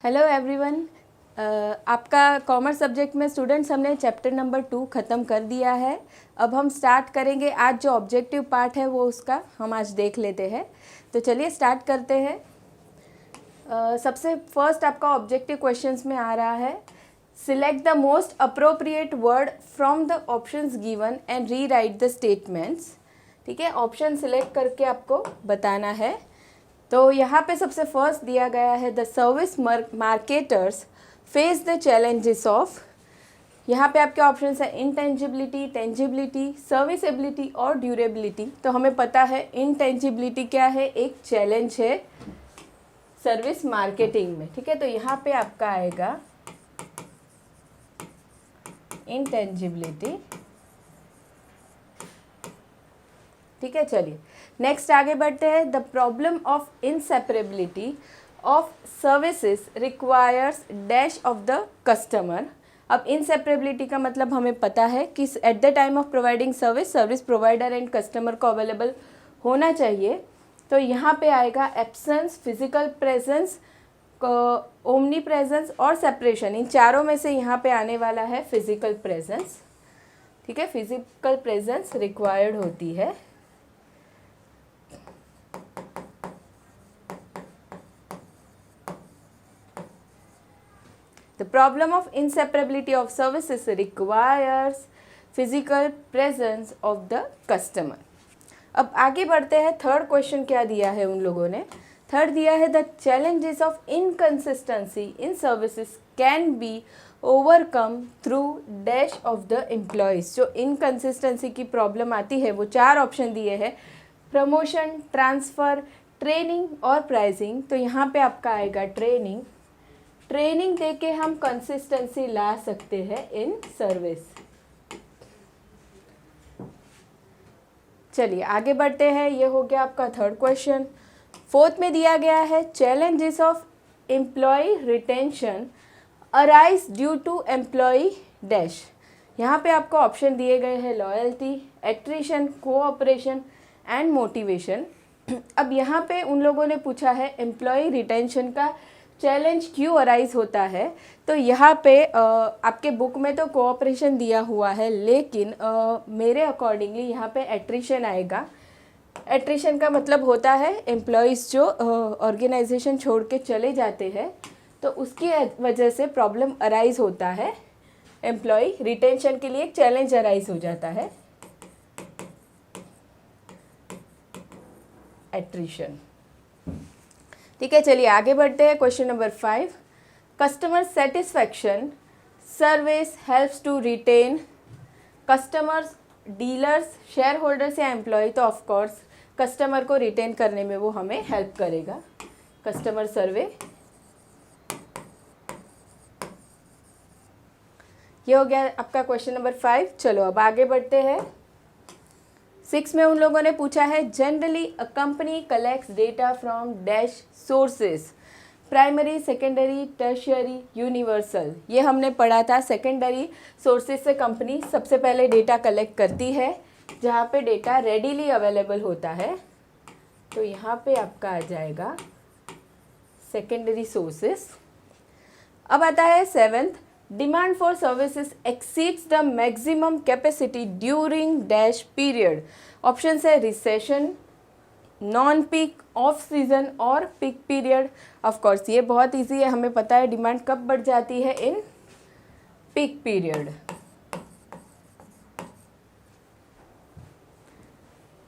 Hello everyone. आपका commerce subject में students हमने चैप्टर नंबर 2 ख़त्म कर दिया है। अब हम स्टार्ट करेंगे। आज जो ऑब्जेक्टिव पार्ट है वो उसका हम आज देख लेते हैं। तो चलिए स्टार्ट करते हैं। सबसे फर्स्ट आपका ऑब्जेक्टिव क्वेश्चंस में आ रहा है, select the most appropriate word from the options given and re right the statements. ठीक है, ऑप्शन सिलेक्ट करके आपको बताना है। तो यहाँ पे सबसे फर्स्ट दिया गया है, the service marketers face the challenges of. यहाँ पे आपके ऑप्शन है इंटेंजिबिलिटी, टेंजिबिलिटी, सर्विसेबिलिटी और ड्यूरेबिलिटी। तो हमें पता है इंटेंजिबिलिटी क्या है, एक चैलेंज है सर्विस मार्केटिंग में। ठीक है, तो यहाँ पे आपका आएगा इंटेंजिबिलिटी। ठीक है, चलिए नेक्स्ट आगे बढ़ते हैं। The problem of inseparability of services requires dash of the customer. अब इनसेपरेबिलिटी का मतलब हमें पता है कि at the time of providing service, service provider and customer को अवेलेबल होना चाहिए। तो यहाँ पे आएगा absence, physical presence, omni presence और सेपरेशन। इन चारों में से यहाँ पे आने वाला है फिजिकल प्रेजेंस। ठीक है, फिजिकल प्रेजेंस रिक्वायर्ड होती है। The problem of inseparability of services requires physical presence of the customer. अब आगे बढ़ते हैं। थर्ड क्वेश्चन क्या दिया है उन लोगों ने, थर्ड दिया है the challenges of inconsistency in services can be overcome through dash of the employees. जो इनकन्सिस्टेंसी की प्रॉब्लम आती है वो चार ऑप्शन दिए हैं, प्रमोशन, ट्रांसफ़र, ट्रेनिंग और प्राइसिंग। तो यहाँ पे आपका आएगा ट्रेनिंग। ट्रेनिंग देके हम कंसिस्टेंसी ला सकते हैं इन सर्विस। चलिए आगे बढ़ते हैं। ये हो गया आपका थर्ड क्वेश्चन। फोर्थ में दिया गया है, challenges of employee retention arise due to employee dash. यहाँ पे आपको ऑप्शन दिए गए हैं, loyalty, attrition, cooperation and motivation. अब यहाँ पे उन लोगों ने पूछा है एम्प्लॉय रिटेंशन का चैलेंज क्यों अराइज होता है। तो यहाँ पे आपके बुक में तो कोऑपरेशन दिया हुआ है, लेकिन मेरे अकॉर्डिंगली यहाँ पे एट्रिशन आएगा। एट्रिशन का मतलब होता है एम्प्लॉयज़ जो ऑर्गेनाइजेशन छोड़ के चले जाते हैं, तो उसकी वजह से प्रॉब्लम अराइज होता है। एम्प्लॉय रिटेंशन के लिए एक चैलेंज अराइज हो जाता है, एट्रिशन। ठीक है, चलिए आगे बढ़ते हैं। Question number 5, customer satisfaction service helps to retain customers, dealers, shareholders या एम्प्लॉय। तो ऑफ कोर्स कस्टमर को रिटेन करने में वो हमें हेल्प करेगा, कस्टमर सर्वे। ये हो गया आपका क्वेश्चन नंबर 5। चलो अब आगे बढ़ते हैं। 6 में उन लोगों ने पूछा है, generally a company collects data from dash sources, primary, secondary, tertiary, universal. ये हमने पढ़ा था। सेकेंडरी सोर्सेज से कंपनी सबसे पहले डेटा कलेक्ट करती है जहाँ पे डेटा रेडीली अवेलेबल होता है। तो यहाँ पे आपका आ जाएगा सेकेंडरी सोर्सेज। अब आता है 7th, demand for services exceeds the maximum capacity during dash period. Option है recession, non peak, off season और पीक पीरियड। ऑफ कोर्स ये बहुत इजी है, हमें पता है डिमांड कब बढ़ जाती है, इन पीक पीरियड।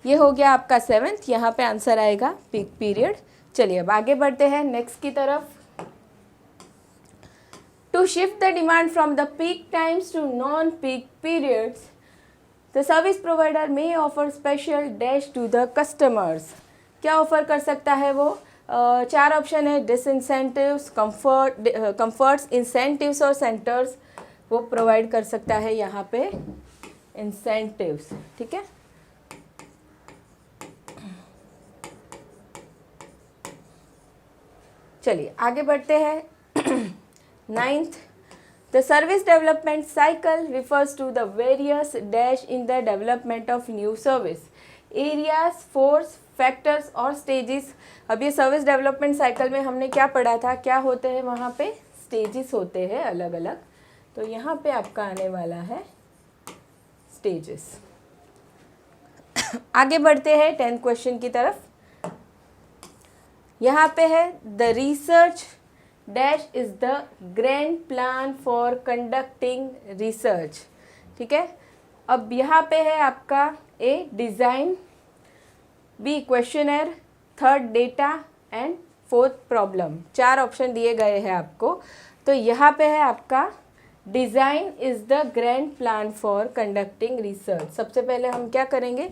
ये हो गया आपका 7th, यहाँ पे आंसर आएगा पीक पीरियड। चलिए अब आगे बढ़ते हैं नेक्स्ट की तरफ। To shift the demand from the peak times to non-peak periods, the service provider may offer special dash to the customers. क्या ऑफर कर सकता है वो? चार ऑप्शन है, डिसइंसेंटिव्स, कंफर्ट्स, इंसेंटिव्स और सेंटर्स। वो प्रोवाइड कर सकता है यहाँ पे इंसेंटिव्स। ठीक है, चलिए आगे बढ़ते हैं। 9th, the service development cycle refers to the various dash in the development of new service, areas, force, factors और स्टेजेस। अब ये सर्विस डेवलपमेंट साइकिल में हमने क्या पढ़ा था, क्या होते हैं वहाँ पे स्टेजेस होते हैं अलग अलग, तो यहाँ पे आपका आने वाला है स्टेजेस। आगे बढ़ते हैं 10th क्वेश्चन की तरफ। यहाँ पे है the research dash is the grand plan for conducting research. ठीक है, अब यहाँ पे है आपका A design, B questionnaire, third data and fourth problem. 4 option दिए गए हैं आपको। तो यहाँ पे है आपका design is the grand plan for conducting research. सबसे पहले हम क्या करेंगे,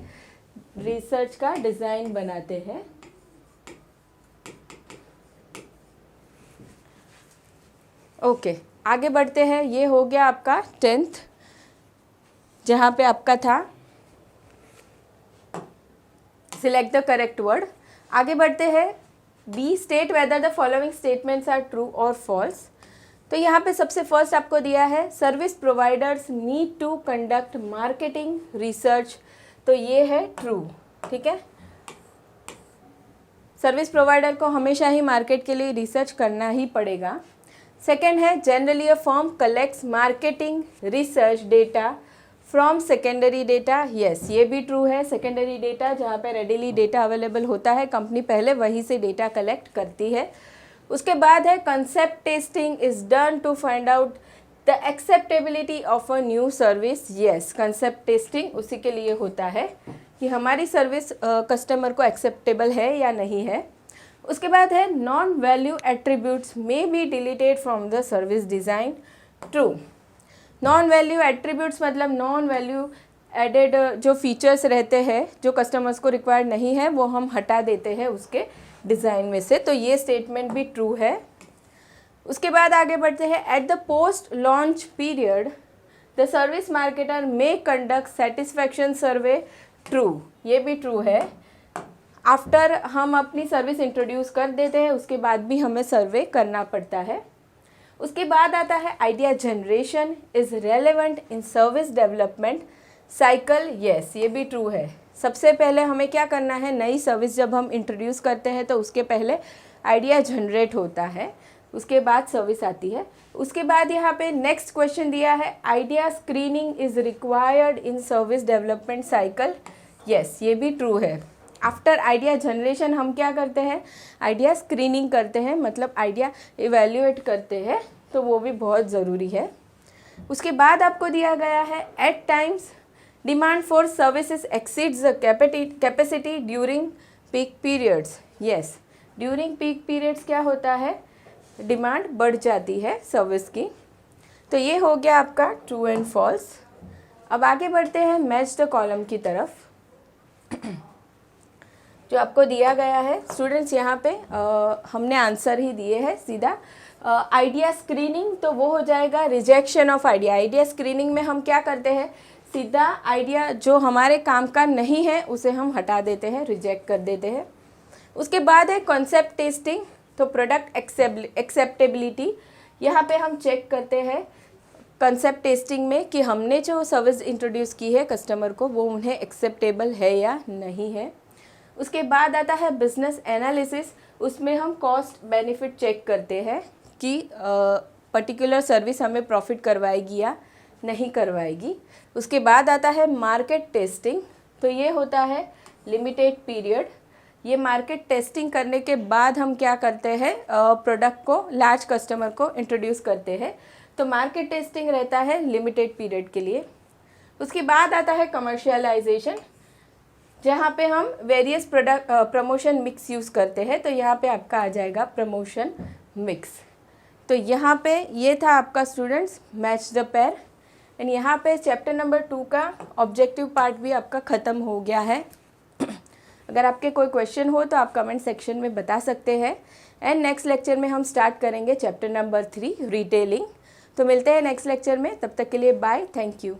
रिसर्च का डिज़ाइन बनाते हैं। ओके, आगे बढ़ते हैं। ये हो गया आपका 10th, जहाँ पे आपका था सिलेक्ट द करेक्ट वर्ड। आगे बढ़ते हैं B state whether the following statements are true और फॉल्स। तो यहाँ पे सबसे फर्स्ट आपको दिया है service providers need to conduct marketing research, तो ये है ट्रू। ठीक है, सर्विस प्रोवाइडर को हमेशा ही मार्केट के लिए रिसर्च करना ही पड़ेगा। सेकेंड है generally a firm collects marketing research data from secondary data, yes ये भी ट्रू है। सेकेंडरी डेटा जहाँ पे रेडिली डेटा अवेलेबल होता है, कंपनी पहले वहीं से डेटा कलेक्ट करती है। उसके बाद है concept testing is done to find out the acceptability of a new service, yes concept testing उसी के लिए होता है कि हमारी सर्विस कस्टमर को एक्सेप्टेबल है या नहीं है। उसके बाद है non value attributes may be deleted from the service design, true. Non value attributes मतलब नॉन वैल्यू एडेड जो फीचर्स रहते हैं जो कस्टमर्स को रिक्वायर्ड नहीं है वो हम हटा देते हैं उसके डिज़ाइन में से, तो ये स्टेटमेंट भी ट्रू है। उसके बाद आगे बढ़ते हैं at the post launch period the service marketer may conduct satisfaction survey, true, ये भी ट्रू है। आफ्टर हम अपनी सर्विस इंट्रोड्यूस कर देते हैं उसके बाद भी हमें सर्वे करना पड़ता है। उसके बाद आता है idea generation is relevant in service development cycle, yes ये भी ट्रू है। सबसे पहले हमें क्या करना है, नई सर्विस जब हम इंट्रोड्यूस करते हैं तो उसके पहले आइडिया जनरेट होता है, उसके बाद सर्विस आती है। उसके बाद यहाँ पे नेक्स्ट क्वेश्चन दिया है idea screening is required in service development cycle, yes ये भी ट्रू है। आफ्टर आइडिया जनरेशन हम क्या करते हैं, आइडिया स्क्रीनिंग करते हैं, मतलब आइडिया इवेल्युएट करते हैं, तो वो भी बहुत ज़रूरी है। उसके बाद आपको दिया गया है at times demand for services exceeds the capacity during peak periods, yes during peak periods क्या होता है, डिमांड बढ़ जाती है सर्विस की। तो ये हो गया आपका ट्रू एंड फॉल्स। अब आगे बढ़ते हैं मैच द कॉलम की तरफ जो आपको दिया गया है। स्टूडेंट्स यहाँ पे हमने आंसर ही दिए हैं सीधा। आइडिया स्क्रीनिंग तो वो हो जाएगा rejection of idea. Idea screening में हम क्या करते हैं, सीधा आइडिया जो हमारे काम का नहीं है उसे हम हटा देते हैं, रिजेक्ट कर देते हैं। उसके बाद है कॉन्सेप्ट टेस्टिंग, तो प्रोडक्ट एक्सेप्टेबिलिटी, यहाँ पे हम चेक करते हैं कंसेप्ट टेस्टिंग में कि हमने जो सर्विस इंट्रोड्यूस की है कस्टमर को वो उन्हें एक्सेप्टेबल है या नहीं है। उसके बाद आता है बिजनेस एनालिसिस, उसमें हम कॉस्ट बेनिफिट चेक करते हैं कि पर्टिकुलर सर्विस हमें प्रॉफिट करवाएगी या नहीं करवाएगी। उसके बाद आता है मार्केट टेस्टिंग, तो ये होता है लिमिटेड पीरियड। ये मार्केट टेस्टिंग करने के बाद हम क्या करते हैं, प्रोडक्ट को लार्ज कस्टमर को इंट्रोड्यूस करते हैं, तो मार्केट टेस्टिंग रहता है लिमिटेड पीरियड के लिए। उसके बाद आता है कमर्शियलाइजेशन, जहाँ पे हम various product promotion mix use करते हैं, तो यहाँ पे आपका आ जाएगा प्रमोशन मिक्स। तो यहाँ पे ये था आपका students match the pair, and यहाँ पे चैप्टर नंबर 2 का ऑब्जेक्टिव पार्ट भी आपका ख़त्म हो गया है। अगर आपके कोई क्वेश्चन हो तो आप कमेंट सेक्शन में बता सकते हैं। एंड नेक्स्ट लेक्चर में हम स्टार्ट करेंगे चैप्टर नंबर 3 रिटेलिंग। तो मिलते हैं नेक्स्ट लेक्चर में, तब तक के लिए बाय, थैंक यू।